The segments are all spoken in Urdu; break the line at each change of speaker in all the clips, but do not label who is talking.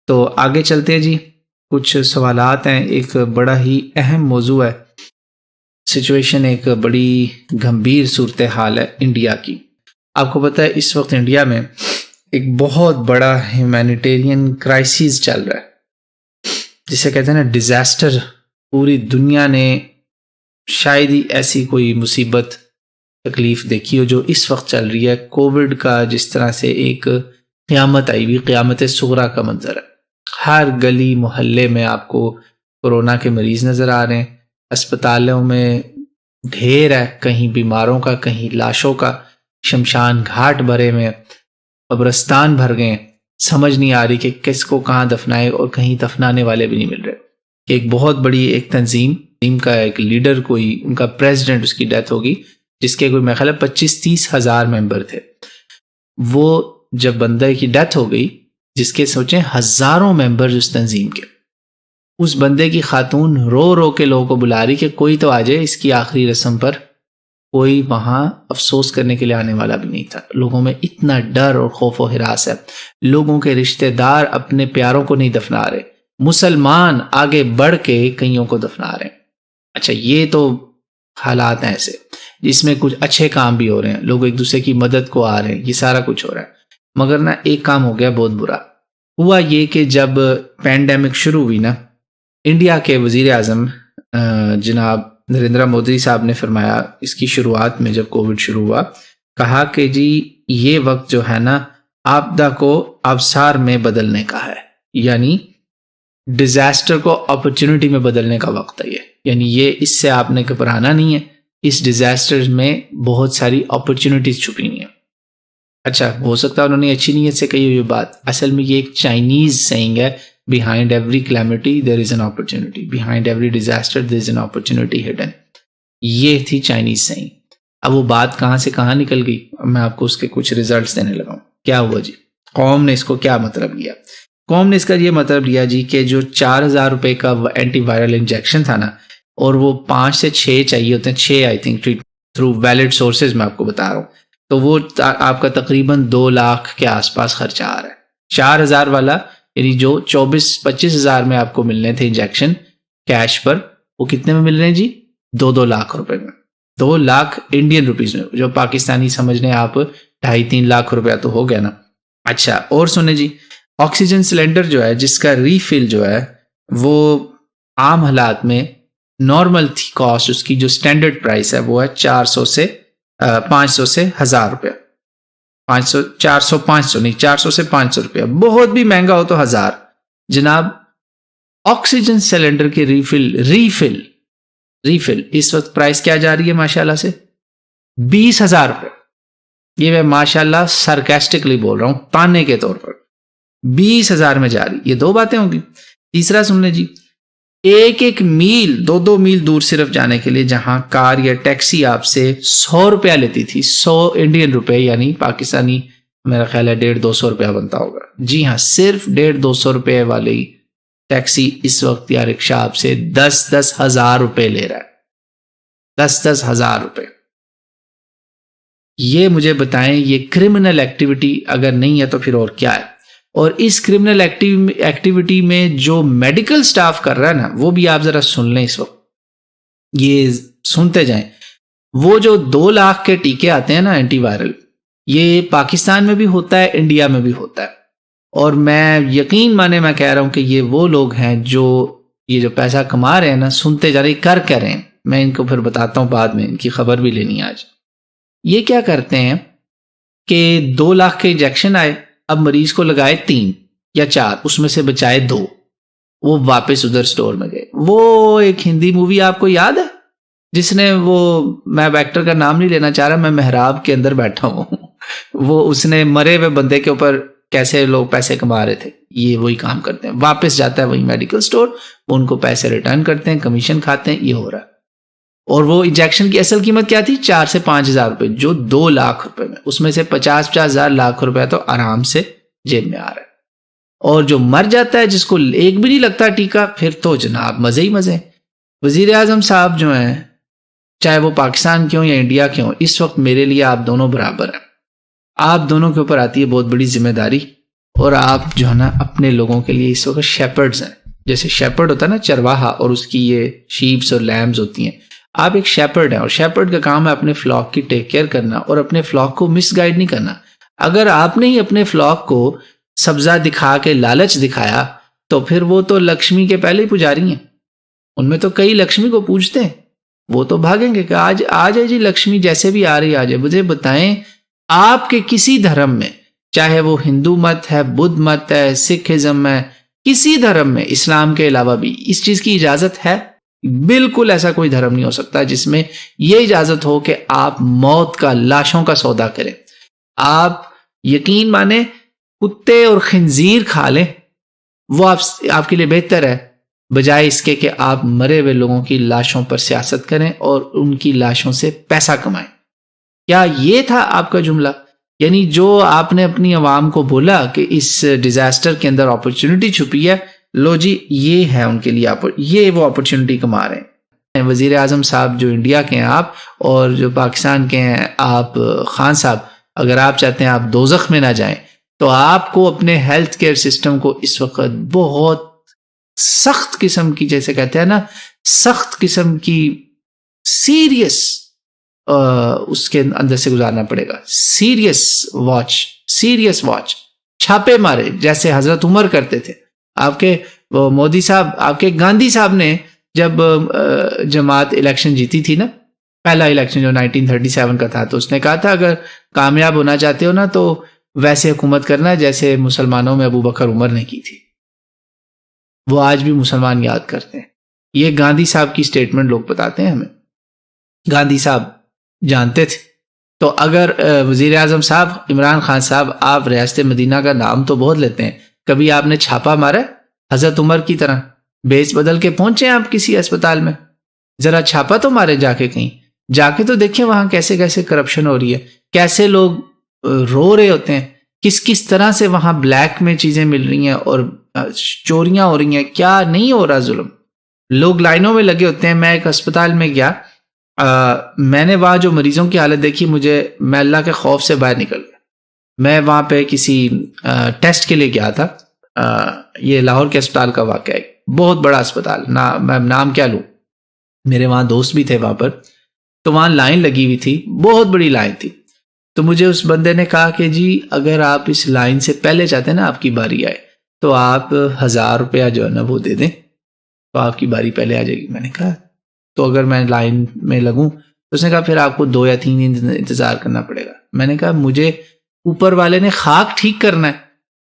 تو آگے چلتے ہیں جی، کچھ سوالات ہیں. ایک بڑا ہی اہم موضوع ہے، سچویشن ایک بڑی گھمبیر صورتحال ہے انڈیا کی. آپ کو پتہ ہے اس وقت انڈیا میں ایک بہت بڑا ہیومینیٹیرین کرائسس چل رہا ہے، جسے کہتے ہیں نا ڈیزاسٹر. پوری دنیا نے شاید ہی ایسی کوئی مصیبت تکلیف دیکھی ہو جو اس وقت چل رہی ہے. کووڈ کا جس طرح سے ایک قیامت آئی ہوئی، قیامت صغریٰ کا منظر ہے. ہر گلی محلے میں آپ کو کورونا کے مریض نظر آ رہے ہیں. اسپتالوں میں ڈھیر ہے، کہیں بیماروں کا، کہیں لاشوں کا. شمشان گھاٹ بھرے میں، قبرستان بھر گئے. سمجھ نہیں آ رہی کہ کس کو کہاں دفنائے، اور کہیں دفنانے والے بھی نہیں مل رہے. ایک بہت بڑی ایک تنظیم کا ایک لیڈر، کوئی ان کا پریزیڈنٹ، اس کی ڈیتھ ہوگی، جس کے کوئی میرے خیال ہے 25-30 ہزار ممبر تھے. وہ جب بندے کی ڈیتھ ہو گئی، جس کے سوچیں ہزاروں ممبر اس تنظیم کے، اس بندے کی خاتون رو رو کے لوگوں کو بلا رہی کہ کوئی تو آ جائے اس کی آخری رسم پر. کوئی وہاں افسوس کرنے کے لیے آنے والا بھی نہیں تھا. لوگوں میں اتنا ڈر اور خوف و ہراس ہے. لوگوں کے رشتہ دار اپنے پیاروں کو نہیں دفنا رہے، مسلمان آگے بڑھ کے کئیوں کو دفنا رہے ہیں. اچھا، یہ تو حالات ہیں ایسے جس میں کچھ اچھے کام بھی ہو رہے ہیں، لوگ ایک دوسرے کی مدد کو آ رہے ہیں، یہ سارا کچھ ہو رہا ہے. مگر نا ایک کام ہو گیا بہت برا. ہوا یہ کہ جب پینڈیمک شروع ہوئی نا، انڈیا کے وزیر اعظم جناب نریندر مودی صاحب نے فرمایا اس کی شروعات میں، جب کووڈ شروع ہوا، کہا کہ جی یہ وقت جو ہے نا آپدا کو ابصار میں بدلنے کا ہے. یعنی ڈیزاسٹر کو اپرچونٹی میں بدلنے کا وقت ہے یہ. یعنی یہ اس سے آپ نے گھبرانا نہیں ہے، اس ڈیزاسٹر میں بہت ساری اپرچونٹیز چھپی ہوئی ہیں. اچھا، ہو سکتا ہے انہوں نے اچھی نیت سے کہی ہوئی بات، اصل میں یہ ایک چائنیز سینگ ہے، behind every calamity there is an opportunity, behind every disaster there is an opportunity hidden. یہ تھی چائنیز سینگ. اب وہ بات کہاں سے کہاں نکل گئی، میں آپ کو اس کے کچھ ریزلٹس دینے لگا ہوں. کیا ہوا جی، قوم نے اس کو کیا مطلب لیا؟ قوم نے اس کا یہ مطلب لیا جی کہ جو 4,000 روپے کا اینٹی وائرل انجیکشن تھا نا، اور وہ 5 سے 6 چاہیے ہوتے ہیں، 6 I think through valid sources میں آپ کو بتا رہا ہوں، تو وہ آپ کا تقریباً 2 لاکھ کے آس پاس خرچہ آ رہا ہے. 4,000 والا یعنی جو 24-25 ہزار میں آپ کو ملنے تھے انجیکشن کیش پر، وہ کتنے میں مل رہے ہیں جی؟ 2 لاکھ روپے میں. 2 لاکھ انڈین روپیز میں، جو پاکستانی سمجھنے آپ 2.5-3 لاکھ روپیہ تو ہو گیا نا. اچھا، اور سنیں جی، آکسیجن سلنڈر جو ہے جس کا ریفل جو ہے وہ عام حالات میں نارمل تھی کاسٹ، اس کی جو سٹینڈرڈ پرائس ہے وہ ہے 500 سے 1000 روپیہ. 500 نہیں، 400 سے 500 روپیہ. بہت بھی مہنگا ہو تو 1000. جناب آکسیجن سلنڈر کے ریفل اس وقت پرائس کیا جا رہی ہے ماشاءاللہ سے؟ 20,000 روپے. یہ میں ماشاءاللہ سرکاسٹکلی بول رہا ہوں، تانے کے طور پر 20,000 میں جا رہی. یہ 2 باتیں ہوں گی. تیسرا سن لیں جی، ایک میل 2 میل دور صرف جانے کے لیے جہاں کار یا ٹیکسی آپ سے 100 روپیہ لیتی تھی، 100 انڈین روپے، یعنی پاکستانی میرا خیال ہے 150-200 روپیہ بنتا ہوگا. جی ہاں، صرف 150-200 روپے والی ٹیکسی اس وقت یا رکشہ آپ سے 10 ہزار روپے لے رہا ہے. 10 ہزار روپے. یہ مجھے بتائیں، یہ کرمنل ایکٹیویٹی اگر نہیں ہے تو پھر اور کیا ہے؟ اور اس کرمنل ایکٹیویٹی میں جو میڈیکل سٹاف کر رہا ہے نا، وہ بھی آپ ذرا سن لیں اس وقت، یہ سنتے جائیں. وہ جو 2 لاکھ کے ٹیکے آتے ہیں نا اینٹی وائرل، یہ پاکستان میں بھی ہوتا ہے، انڈیا میں بھی ہوتا ہے. اور میں یقین مانے میں کہہ رہا ہوں کہ یہ وہ لوگ ہیں جو یہ جو پیسہ کما رہے ہیں نا، سنتے جا رہے کر رہے ہیں. میں ان کو پھر بتاتا ہوں بعد میں، ان کی خبر بھی لینی ہے آج. یہ کیا کرتے ہیں کہ 2 لاکھ کے انجیکشن آئے، اب مریض کو لگائے 3 یا 4، اس میں سے بچائے 2، وہ واپس ادھر سٹور میں گئے. وہ ایک ہندی مووی آپ کو یاد ہے جس نے وہ، میں ایکٹر کا نام نہیں لینا چاہ رہا، میں محراب کے اندر بیٹھا ہوں وہ اس نے مرے ہوئے بندے کے اوپر کیسے لوگ پیسے کما رہے تھے. یہ وہی کام کرتے ہیں، واپس جاتا ہے وہی میڈیکل سٹور، وہ ان کو پیسے ریٹرن کرتے ہیں، کمیشن کھاتے ہیں. یہ ہو رہا ہے. اور وہ انجیکشن کی اصل قیمت کیا تھی؟ 4 سے 5 ہزار روپے، جو 2 لاکھ روپے میں، اس میں سے 50 ہزار لاکھ روپے تو آرام سے جیب میں آ رہا ہے. اور جو مر جاتا ہے، جس کو ایک بھی نہیں لگتا ٹیکہ، پھر تو جناب مزے ہی مزے. وزیر اعظم صاحب جو ہیں، چاہے وہ پاکستان کے ہوں یا انڈیا کے ہوں، اس وقت میرے لیے آپ دونوں برابر ہیں. آپ دونوں کے اوپر آتی ہے بہت بڑی ذمہ داری اور آپ جو ہے نا اپنے لوگوں کے لیے اس وقت شیپرڈز ہیں. جیسے شیپرڈ ہوتا ہے نا چرواہا، اور اس کی یہ شیپس اور لیمز ہوتی ہیں. آپ ایک شیپرڈ ہیں، اور شیپرڈ کا کام ہے اپنے فلاک کی ٹیک کیئر کرنا اور اپنے فلاک کو مس گائیڈ نہیں کرنا. اگر آپ نے ہی اپنے فلاک کو سبزہ دکھا کے لالچ دکھایا تو پھر وہ تو لکشمی کے پہلے ہی پجاری ہیں. ان میں تو کئی لکشمی کو پوجتے ہیں، وہ تو بھاگیں گے کہ آج آ جائے جی لکشمی، جیسے بھی آ رہی آ جائے. مجھے بتائیں آپ کے کسی دھرم میں، چاہے وہ ہندو مت ہے، بدھ مت ہے، سکھ ازم ہے، کسی دھرم میں اسلام کے علاوہ بھی اس چیز کی اجازت ہے؟ بالکل ایسا کوئی دھرم نہیں ہو سکتا جس میں یہ اجازت ہو کہ آپ موت کا، لاشوں کا سودا کریں. آپ یقین مانیں کتے اور خنزیر کھا لیں، وہ آپ کے لیے بہتر ہے، بجائے اس کے کہ آپ مرے ہوئے لوگوں کی لاشوں پر سیاست کریں اور ان کی لاشوں سے پیسہ کمائیں. کیا یہ تھا آپ کا جملہ؟ یعنی جو آپ نے اپنی عوام کو بولا کہ اس ڈیزاسٹر کے اندر اپرچونٹی چھپی ہے، لو جی یہ ہے ان کے لیے، یہ وہ اپرچونٹی کما رہے ہیں. وزیر اعظم صاحب جو انڈیا کے ہیں آپ، اور جو پاکستان کے ہیں آپ خان صاحب، اگر آپ چاہتے ہیں آپ دوزخ میں نہ جائیں تو آپ کو اپنے ہیلتھ کیئر سسٹم کو اس وقت بہت سخت قسم کی، جیسے کہتے ہیں نا، سخت قسم کی سیریس اس کے اندر سے گزارنا پڑے گا. سیریس واچ، چھاپے مارے جیسے حضرت عمر کرتے تھے. آپ کے مودی صاحب، آپ کے گاندھی صاحب نے جب جماعت الیکشن جیتی تھی نا، پہلا الیکشن جو 1937 کا تھا، تو اس نے کہا تھا اگر کامیاب ہونا چاہتے ہو نا تو ویسے حکومت کرنا جیسے مسلمانوں میں ابو بکر عمر نے کی تھی. وہ آج بھی مسلمان یاد کرتے ہیں. یہ گاندھی صاحب کی سٹیٹمنٹ لوگ بتاتے ہیں ہمیں، گاندھی صاحب جانتے تھے. تو اگر وزیر اعظم صاحب عمران خان صاحب، آپ ریاست مدینہ کا نام تو بہت لیتے ہیں، کبھی آپ نے چھاپا مارا حضرت عمر کی طرح؟ بیس بدل کے پہنچے آپ کسی اسپتال میں، ذرا چھاپا تو مارے جا کے، کہیں جا کے تو دیکھیں وہاں کیسے کیسے کرپشن ہو رہی ہے، کیسے لوگ رو رہے ہوتے ہیں، کس طرح سے وہاں بلیک میں چیزیں مل رہی ہیں اور چوریاں ہو رہی ہیں، کیا نہیں ہو رہا ظلم. لوگ لائنوں میں لگے ہوتے ہیں. میں ایک اسپتال میں گیا، میں نے وہاں جو مریضوں کی حالت دیکھی، میں اللہ کے خوف سے باہر نکل گیا. میں وہاں پہ کسی ٹیسٹ کے لیے گیا تھا. یہ لاہور کے اسپتال کا واقعہ ہے، بہت بڑا اسپتال، میں نام کیا لوں، میرے وہاں دوست بھی تھے وہاں پر. تو وہاں لائن لگی ہوئی تھی، بہت بڑی لائن تھی. تو مجھے اس بندے نے کہا کہ جی اگر آپ اس لائن سے پہلے چاہتے ہیں نا آپ کی باری آئے تو آپ 1000 روپیہ جو ہے نا وہ دے دیں تو آپ کی باری پہلے آ جائے گی. میں نے کہا تو اگر میں لائن میں لگوں؟ تو اس نے کہا پھر آپ کو 2 یا 3 دن انتظار کرنا پڑے گا. میں نے کہا مجھے اوپر والے نے خاک ٹھیک کرنا ہے،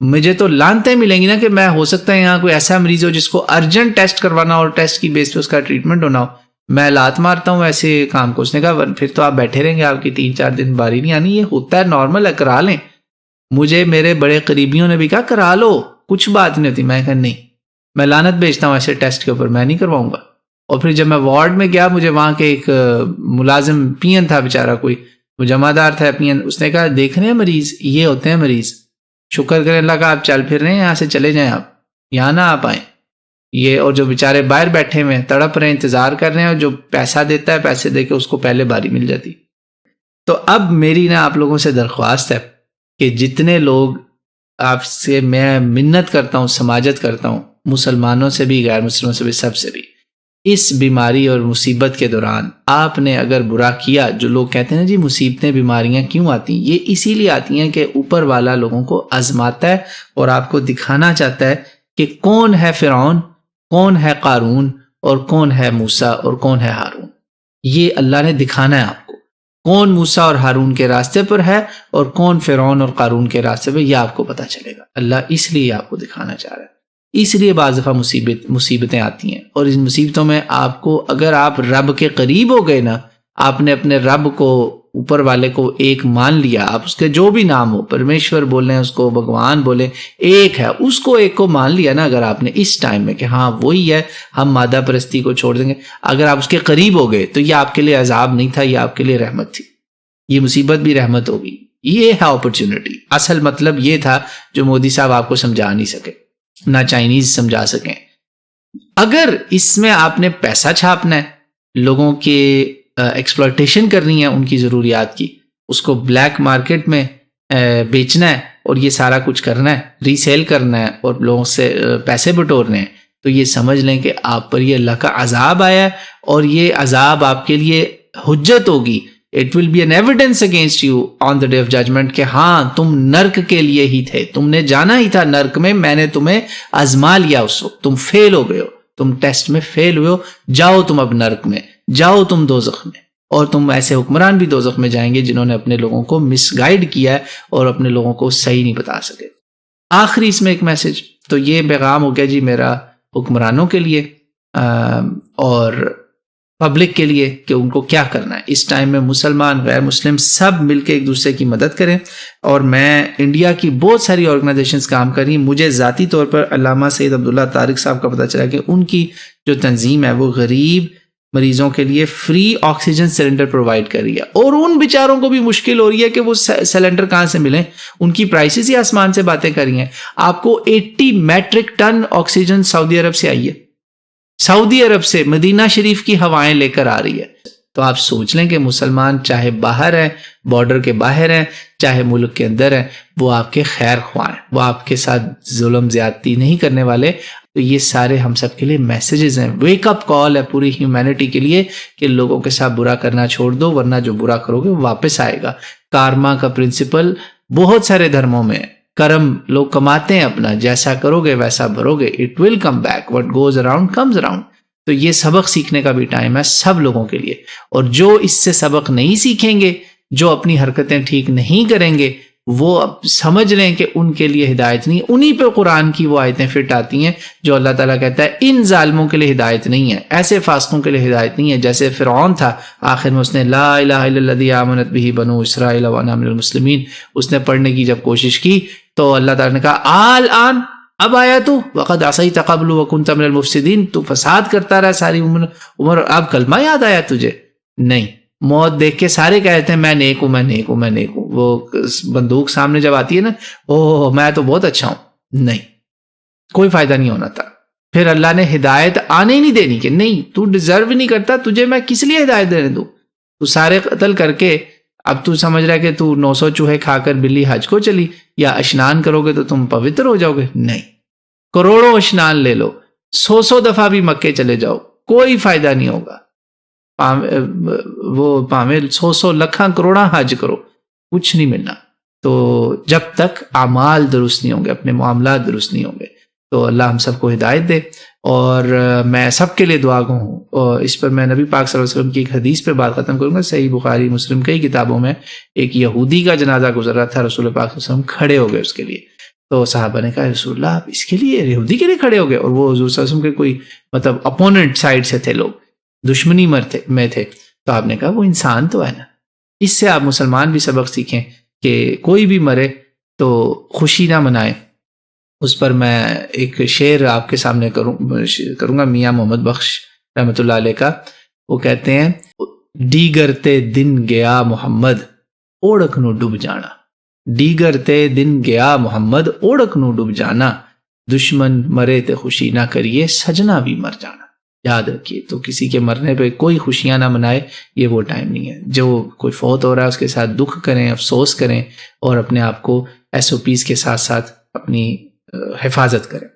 مجھے تو لانتیں ملیں گی نا کہ میں ہو سکتا ہے یہاں کوئی ایسا مریض ہو جس کو ارجنٹ ٹیسٹ کروانا اور ٹیسٹ کی بیس پہ اس کا ٹریٹمنٹ ہونا ہو، میں لات مارتا ہوں ایسے کام کو. اس نے کہا پھر تو آپ بیٹھے رہیں گے، آپ کی 3-4 دن باری نہیں آنی. یہ ہوتا ہے، نارمل ہے، کرا لیں. مجھے میرے بڑے قریبیوں نے بھی کہا کرا لو، کچھ بات نہیں ہوتی. میں کہا نہیں، میں لعنت بھیجتا ہوں ایسے ٹیسٹ کے اوپر، میں نہیں کرواؤں گا. اور پھر جب میں وارڈ میں گیا، مجھے وہاں کے ایک ملازم پی این تھا بیچارہ، کوئی وہ جمع دار تھا پی این. اس نے کہا دیکھ رہے ہیں مریض، یہ ہوتے ہیں مریض، شکر کریں اللہ کا آپ چل پھر رہے ہیں، یہاں سے چلے جائیں، آپ یہاں نہ آپ آئیں. یہ اور جو بیچارے باہر بیٹھے ہوئے ہیں، تڑپ رہے ہیں، انتظار کر رہے ہیں، اور جو پیسہ دیتا ہے پیسے دے کے اس کو پہلے باری مل جاتی. تو اب میری نا آپ لوگوں سے درخواست ہے کہ جتنے لوگ آپ سے میں منت کرتا ہوں، سماجت کرتا ہوں، مسلمانوں سے بھی، غیر مسلموں سے بھی، سب سے بھی، اس بیماری اور مصیبت کے دوران آپ نے اگر برا کیا، جو لوگ کہتے ہیں نا جی مصیبتیں بیماریاں کیوں آتی ہیں، یہ اسی لیے آتی ہیں کہ اوپر والا لوگوں کو آزماتا ہے اور آپ کو دکھانا چاہتا ہے کہ کون ہے فرعون، کون ہے قارون، اور کون ہے موسیٰ اور کون ہے ہارون. یہ اللہ نے دکھانا ہے آپ کو، کون موسیٰ اور ہارون کے راستے پر ہے اور کون فرعون اور قارون کے راستے پر، یہ آپ کو پتہ چلے گا. اللہ اس لیے آپ کو دکھانا چاہ رہا ہے. اس لیے بعض دفعہ مصیبتیں آتی ہیں، اور ان مصیبتوں میں آپ کو، اگر آپ رب کے قریب ہو گئے نا، آپ نے اپنے رب کو، اوپر والے کو ایک مان لیا، آپ اس کے جو بھی نام ہو، پرمیشور بولیں اس کو، بھگوان بولیں، ایک ہے، اس کو ایک کو مان لیا نا اگر آپ نے اس ٹائم میں کہ ہاں وہی ہے، ہم مادہ پرستی کو چھوڑ دیں گے، اگر آپ اس کے قریب ہو گئے تو یہ آپ کے لیے عذاب نہیں تھا، یہ آپ کے لیے رحمت تھی. یہ مصیبت بھی رحمت ہوگی. یہ ہے اپرچونٹی. اصل مطلب یہ تھا جو مودی صاحب آپ کو سمجھا نہیں سکے، نہ چائنیز سمجھا سکیں. اگر اس میں آپ نے پیسہ چھاپنا ہے، لوگوں کے ایکسپلائٹیشن کرنی ہے ان کی ضروریات کی، اس کو بلیک مارکیٹ میں بیچنا ہے، اور یہ سارا کچھ کرنا ہے، ری سیل کرنا ہے اور لوگوں سے پیسے بٹورنے ہیں، تو یہ سمجھ لیں کہ آپ پر یہ اللہ کا عذاب آیا ہے، اور یہ عذاب آپ کے لیے حجت ہوگی. It will be an evidence against you on the day of judgment کہ ہاں تم نرک کے لیے ہی تھے، تم نے جانا ہی تھا نرک میں، میں نے تمہیں آزما لیا اس وقت، تم فیل ہو گئے ہو، تم ٹیسٹ میں فیل ہوئے ہو، جاؤ تم اب نرک میں، جاؤ تم دوزخ میں. اور تم ایسے حکمران بھی دوزخ میں جائیں گے جنہوں نے اپنے لوگوں کو مس گائیڈ کیا ہے اور اپنے لوگوں کو صحیح نہیں بتا سکے. آخری اس میں ایک میسج، تو یہ پیغام ہو گیا جی میرا حکمرانوں کے لیے اور پبلک کے لیے کہ ان کو کیا کرنا ہے. اس ٹائم میں مسلمان غیر مسلم سب مل کے ایک دوسرے کی مدد کریں. اور میں انڈیا کی بہت ساری آرگنائزیشنز کام کر رہی ہیں، مجھے ذاتی طور پر علامہ سید عبداللہ طارق صاحب کا پتہ چلا کہ ان کی جو تنظیم ہے وہ غریب مریضوں کے لیے فری آکسیجن سلنڈر پرووائڈ کر رہی ہے، اور ان بیچاروں کو بھی مشکل ہو رہی ہے کہ وہ سلنڈر کہاں سے ملیں، ان کی پرائسز ہی آسمان سے باتیں کر رہی ہیں. آپ کو 80 میٹرک ٹن آکسیجن سعودی عرب سے آئی ہے، سعودی عرب سے مدینہ شریف کی ہوائیں لے کر آ رہی ہے. تو آپ سوچ لیں کہ مسلمان چاہے باہر ہیں، بارڈر کے باہر ہیں، چاہے ملک کے اندر ہیں، وہ آپ کے خیر خواہ ہیں، وہ آپ کے ساتھ ظلم زیادتی نہیں کرنے والے. تو یہ سارے ہم سب کے لیے میسیجز ہیں، ویک اپ کال ہے پوری ہیومینٹی کے لیے کہ لوگوں کے ساتھ برا کرنا چھوڑ دو، ورنہ جو برا کرو گے وہ واپس آئے گا. کارما کا پرنسپل بہت سارے دھرموں میں ہے، کرم لوگ کماتے ہیں اپنا، جیسا کرو گے ویسا بھرو گے، it will come back, what goes around comes around. تو یہ سبق سیکھنے کا بھی ٹائم ہے سب لوگوں کے لیے، اور جو اس سے سبق نہیں سیکھیں گے، جو اپنی حرکتیں ٹھیک نہیں کریں گے، وہ اب سمجھ لیں کہ ان کے لیے ہدایت نہیں. انہی پہ قرآن کی وہ آیتیں فٹ آتی ہیں جو اللہ تعالیٰ کہتا ہے ان ظالموں کے لیے ہدایت نہیں ہے، ایسے فاسقوں کے لیے ہدایت نہیں ہے. جیسے فرعون تھا، آخر میں اس نے لا الہ الا الذی آمنت بہ بنو اسرائیل وانا من المسلمین، اس نے پڑھنے کی جب کوشش کی تو اللہ تعالیٰ نے کہا آن اب آیا تو وقد عصیت قبل وکنت من المفسدین، تو فساد کرتا رہا ساری عمر، اب کلمہ یاد آیا تجھے؟ نہیں. موت دیکھ کے سارے کہتے ہیں میں نیک ہوں، میں نیک ہوں، میں نیک ہوں. وہ بندوق سامنے جب آتی ہے نا، اوہ میں تو بہت اچھا ہوں، نہیں، کوئی فائدہ نہیں ہونا تھا. پھر اللہ نے ہدایت آنے ہی نہیں دینی کہ نہیں تو ڈیزرو نہیں کرتا، تجھے میں کس لیے ہدایت دینے دوں؟ تو سارے قتل کر کے اب تو سمجھ رہا ہے کہ تو 900 چوہے کھا کر بلی حج کو چلی، یا اشنان کرو گے تو تم پوتر ہو جاؤ گے؟ نہیں، کروڑوں اشنان لے لو، 100 دفعہ بھی مکے چلے جاؤ، کوئی فائدہ نہیں ہوگا. وہ پاویں 100 لکھاں کروڑاں حج کرو، کچھ نہیں ملنا. تو جب تک اعمال درست نہیں ہوں گے، اپنے معاملات درست نہیں ہوں گے. تو اللہ ہم سب کو ہدایت دے. اور میں سب کے لیے دعا گو ہوں، اور اس پر میں نبی پاک صلی اللہ علیہ وسلم کی ایک حدیث پہ بات ختم کروں گا. صحیح بخاری مسلم کئی کتابوں میں ایک یہودی کا جنازہ گزر رہا تھا، رسول پاک صلی اللہ علیہ وسلم کھڑے ہو گئے اس کے لیے. تو صحابہ نے کہا رسول اللہ آپ اس کے لیے یہودی کے لیے کھڑے ہو گئے؟ اور وہ حضور صلی اللہ علیہ وسلم کے کوئی مطلب اپوننٹ سائڈ سے تھے، لوگ دشمنی میں تھے. تو آپ نے کہا وہ انسان تو ہے نا. اس سے آپ مسلمان بھی سبق سیکھیں کہ کوئی بھی مرے تو خوشی نہ منائیں. اس پر میں ایک شعر آپ کے سامنے کروں گا میاں محمد بخش رحمۃ اللہ علیہ کا. وہ کہتے ہیں ڈیگرتے دن گیا محمد اوڑک نو ڈوب جانا، ڈیگرتے دن گیا محمد اوڑک نو ڈوب جانا، دشمن مرے تے خوشی نہ کریے سجنا بھی مر جانا. یاد رکھیے، تو کسی کے مرنے پہ کوئی خوشیاں نہ منائے، یہ وہ ٹائم نہیں ہے. جو کوئی فوت ہو رہا ہے اس کے ساتھ دکھ کریں، افسوس کریں، اور اپنے آپ کو SOPs کے ساتھ ساتھ اپنی حفاظت کریں.